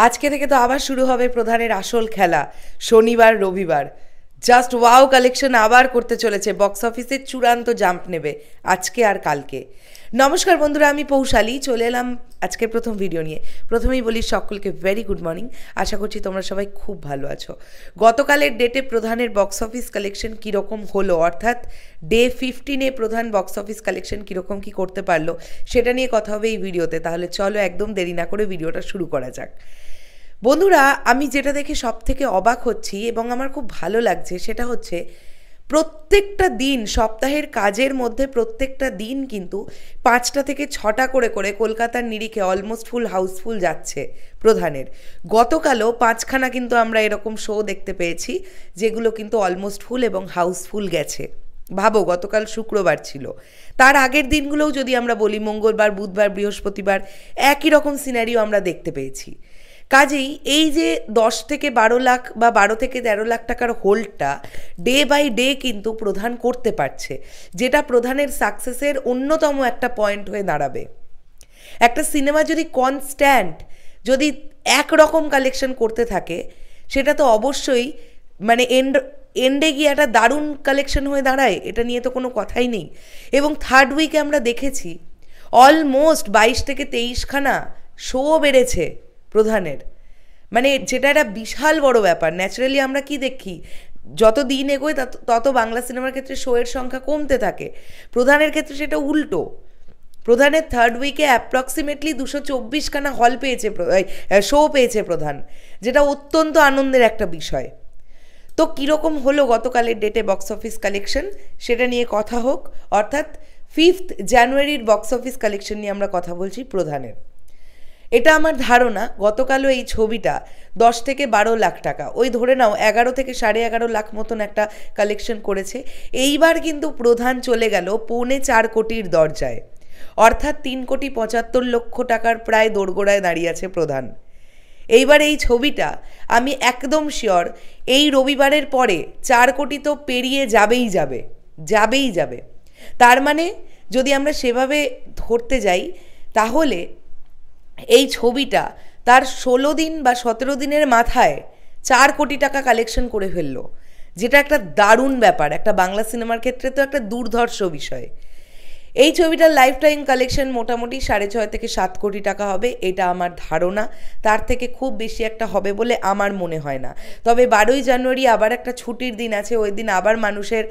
আজকে থেকে তো আবার শুরু হবে প্রধানের আসল খেলা। শনিবার রবিবার জাস্ট ওয়াও কালেকশন আবার করতে চলেছে, বক্স অফিসের চূড়ান্ত জাম্প নেবে আজকে আর কালকে। নমস্কার বন্ধুরা, আমি পৌশালী চলে এলাম আজকের প্রথম ভিডিও নিয়ে। প্রথমেই বলি সকলকে ভেরি গুড মর্নিং। আশা করছি তোমরা সবাই খুব ভালো আছো। গতকালের ডেটে প্রধানের বক্স অফিস কালেকশন কীরকম হলো, অর্থাৎ ডে 15-এ প্রধান বক্স অফিস কালেকশন কীরকম কী করতে পারলো সেটা নিয়ে কথা হবে এই ভিডিওতে। তাহলে চলো একদম দেরি না করে ভিডিওটা শুরু করা যাক। বন্ধুরা, আমি যেটা দেখে সব থেকে অবাক হচ্ছি এবং আমার খুব ভালো লাগছে সেটা হচ্ছে প্রত্যেকটা দিন, সপ্তাহের কাজের মধ্যে প্রত্যেকটা দিন কিন্তু 5টা থেকে 6টা করে করে কলকাতার নিরিখে অলমোস্ট ফুল হাউসফুল যাচ্ছে প্রধানের। গতকালও 5খানা কিন্তু আমরা এরকম শো দেখতে পেয়েছি যেগুলো কিন্তু অলমোস্ট ফুল এবং হাউসফুল গেছে। ভাবো, গতকাল শুক্রবার ছিল, তার আগের দিনগুলোও যদি আমরা বলি মঙ্গলবার, বুধবার, বৃহস্পতিবার একই রকম সিনারিও আমরা দেখতে পেয়েছি। কাজেই এই যে 10 থেকে 12 লাখ বা 12 থেকে 13 লাখ টাকার হোল্ডটা ডে বাই ডে কিন্তু প্রধান করতে পারছে, যেটা প্রধানের সাকসেসের অন্যতম একটা পয়েন্ট হয়ে দাঁড়াবে। একটা সিনেমা যদি কনস্ট্যান্ট যদি একরকম কালেকশন করতে থাকে সেটা তো অবশ্যই মানে এন্ডে গিয়ে একটা দারুণ কালেকশন হয়ে দাঁড়ায়, এটা নিয়ে তো কোনো কথাই নেই। এবং থার্ড উইকে আমরা দেখেছি অলমোস্ট 22 থেকে 23খানা শো বেড়েছে প্রধানের, মানে যেটা একটা বিশাল বড় ব্যাপার। ন্যাচারালি আমরা কি দেখি, যত দিন এগোয় তত বাংলা সিনেমার ক্ষেত্রে শোয়ের সংখ্যা কমতে থাকে। প্রধানের ক্ষেত্রে সেটা উল্টো। প্রধানের থার্ড উইকে অ্যাপ্রক্সিমেটলি 224খানা হল পেয়েছে, শো পেয়েছে প্রধান, যেটা অত্যন্ত আনন্দের একটা বিষয়। তো কীরকম হলো গতকালের ডেটে বক্স অফিস কালেকশন সেটা নিয়ে কথা হোক। অর্থাৎ 5th জানুয়ারির বক্স অফিস কালেকশন নিয়ে আমরা কথা বলছি প্রধানের। এটা আমার ধারণা গতকালও এই ছবিটা 10 থেকে 12 লাখ টাকা, ওই ধরে নাও 11 থেকে 11.5 লাখ মতন একটা কালেকশন করেছে। এইবার কিন্তু প্রধান চলে গেল 4.25 কোটির দরজায়, অর্থাৎ 3,75,00,000 টাকার প্রায় দোরগোড়ায় দাঁড়িয়ে আছে প্রধান। এইবার এই ছবিটা আমি একদম শিওর এই রবিবারের পরে 4 কোটি তো পেরিয়ে যাবেই যাবে। তার মানে যদি আমরা সেভাবে ধরতে যাই তাহলে এই ছবিটা তার 16 দিন বা 17 দিনের মাথায় 4 কোটি টাকা কালেকশন করে ফেললো, যেটা একটা দারুণ ব্যাপার। একটা বাংলা সিনেমার ক্ষেত্রে তো একটা দুর্ধর্ষ বিষয়। এই ছবিটার লাইফ টাইম কালেকশন মোটামুটি 6.5 থেকে 7 কোটি টাকা হবে, এটা আমার ধারণা। তার থেকে খুব বেশি একটা হবে বলে আমার মনে হয় না। তবে 12ই জানুয়ারি আবার একটা ছুটির দিন আছে, ওই দিন আবার মানুষের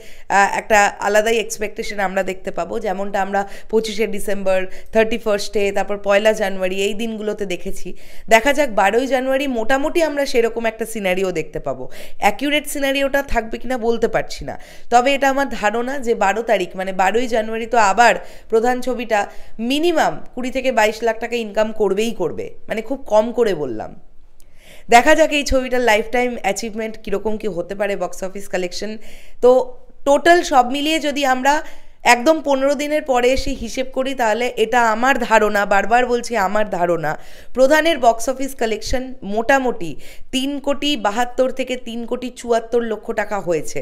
একটা আলাদাই এক্সপেকটেশন আমরা দেখতে পাবো, যেমনটা আমরা 25শে ডিসেম্বর, 31স্টে, তারপর 1লা জানুয়ারি এই দিনগুলোতে দেখেছি। দেখা যাক 12ই জানুয়ারি মোটামুটি আমরা সেরকম একটা সিনারিও দেখতে পাবো। অ্যাকিউরেট সিনারিওটা থাকবে কিনা বলতে পারছি না, তবে এটা আমার ধারণা যে 12 তারিখ মানে 12ই জানুয়ারি তো আবার প্রধান ছবিটা মিনিমাম 20 থেকে 22 লাখ টাকা ইনকাম করবে, মানে খুব কম করে বললাম। দেখা যাক এই ছবিটার লাইফ টাইম অ্যাচিভমেন্ট কীরকম কী হতে পারে বক্স অফিস কালেকশন। তো টোটাল সব মিলিয়ে যদি আমরা একদম 15 দিনের পরে এসে হিসেব করি তাহলে এটা আমার ধারণা, বারবার বলছি আমার ধারণা, প্রধানের বক্স অফিস কালেকশন মোটামুটি 3,72,00,000 থেকে 3,74,00,000 টাকা হয়েছে।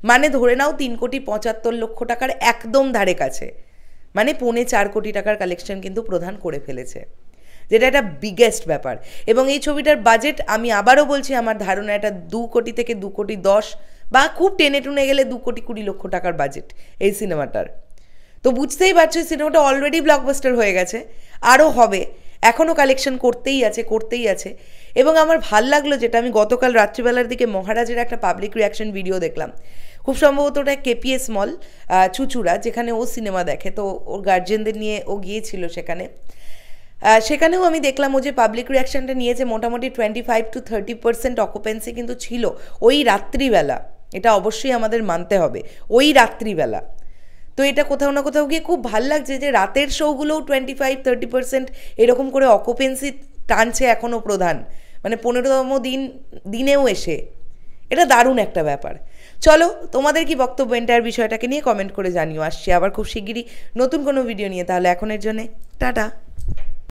মানে ধরে নাও 3,75,00,000 টাকার একদম ধারে কাছে, মানে 4.25 কোটি টাকার কালেকশন কিন্তু প্রধান করে ফেলেছে, যেটা একটা বিগেস্ট ব্যাপার। এবং এই ছবিটার বাজেট আমি আবারও বলছি আমার ধারণা এটা 2 কোটি থেকে 2,10,00,000 বা খুব টেনে টুনে গেলে 2,20,00,000 টাকার বাজেট এই সিনেমাটার। তো বুঝতেই পারছো সিনেমাটা অলরেডি ব্লকবাস্টার হয়ে গেছে, আরও হবে, এখনও কালেকশন করতেই আছে। এবং আমার ভাল লাগলো যেটা আমি গতকাল রাত্রিবেলার দিকে মহারাজের একটা পাবলিক রিয়াকশন ভিডিও দেখলাম, খুব সম্ভবত ওটা KPS মল চুচুড়া, যেখানে ও সিনেমা দেখে, তো ওর গার্জেনদের নিয়ে ও গিয়েছিল সেখানেও আমি দেখলাম ও যে পাবলিক রিয়াকশানটা নিয়েছে মোটামুটি 25 to 30% অকুপেন্সি কিন্তু ছিল ওই রাত্রিবেলা। এটা অবশ্যই আমাদের মানতে হবে, ওই রাত্রিবেলা। তো এটা কোথাও না কোথাও গিয়ে খুব ভাল লাগছে যে রাতের শোগুলোও 25-30% এরকম করে অকুপেন্সি টানছে এখনও প্রধান, মানে 15তম দিনেও এসে। এটা দারুণ একটা ব্যাপার। চলো, তোমাদের কি বক্তব্য এন্টায়ার বিষয়টাকে নিয়ে কমেন্ট করে জানিও। আসছি আবার খুব শিগগিরই নতুন কোনো ভিডিও নিয়ে, তাহলে এখনের জন্যে টাটা।